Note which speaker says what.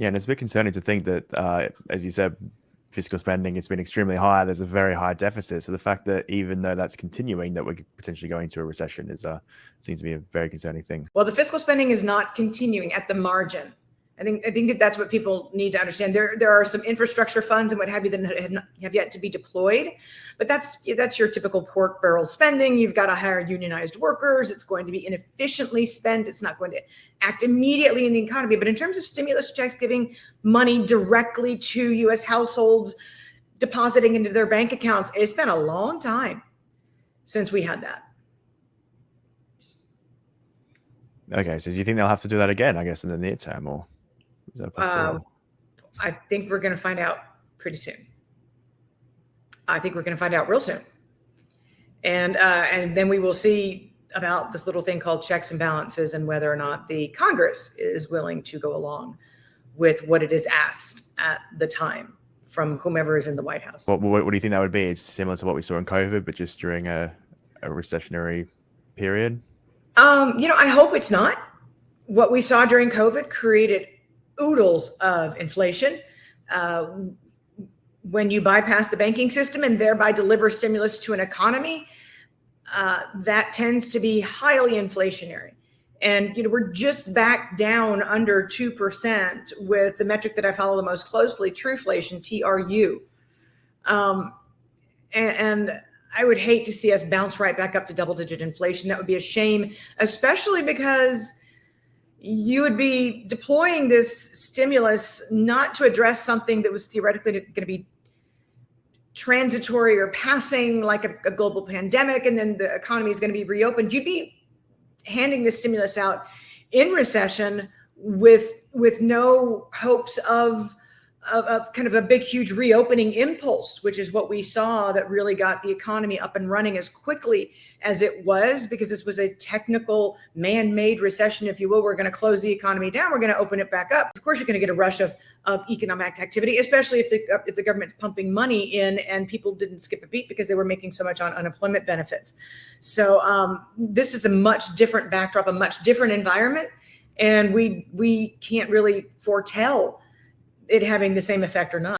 Speaker 1: Yeah, and it's a bit concerning to think that, as you said, fiscal spending has been extremely high. There's a very high deficit. So the fact that even though that's continuing, that we're potentially going to a recession seems to be a very concerning thing.
Speaker 2: Well, the fiscal spending is not continuing at the margin. I think that that's what people need to understand. There are some infrastructure funds and what have you that have yet to be deployed, but that's your typical pork barrel spending. You've got to hire unionized workers. It's going to be inefficiently spent. It's not going to act immediately in the economy. But in terms of stimulus checks, giving money directly to U.S. households, depositing into their bank accounts, it's been a long time since we had that.
Speaker 1: Okay, so do you think they'll have to do that again, I guess, in the near term, or is that a possibility?
Speaker 2: I think we're going to find out pretty soon. I think we're going to find out real soon. And then we will see about this little thing called checks and balances and whether or not the Congress is willing to go along with what it is asked at the time from whomever is in the White House.
Speaker 1: What do you think that would be? It's similar to what we saw in COVID, but just during a recessionary period?
Speaker 2: I hope it's not. What we saw during COVID created oodles of inflation. When you bypass the banking system and thereby deliver stimulus to an economy, that tends to be highly inflationary. And, we're just back down under 2% with the metric that I follow the most closely, Truflation, TRU. And I would hate to see us bounce right back up to double-digit inflation. That would be a shame, especially because you would be deploying this stimulus not to address something that was theoretically going to be transitory or passing, like a global pandemic, and then the economy is going to be reopened. You'd be handing the stimulus out in recession with no hopes of kind of a big, huge reopening impulse, which is what we saw that really got the economy up and running as quickly as it was, because this was a technical man-made recession, if you will. We're going to close the economy down. We're going to open it back up. Of course, you're going to get a rush of economic activity, especially if the government's pumping money in and people didn't skip a beat because they were making so much on unemployment benefits. So this is a much different backdrop, a much different environment. And we can't really foretell it having the same effect or not.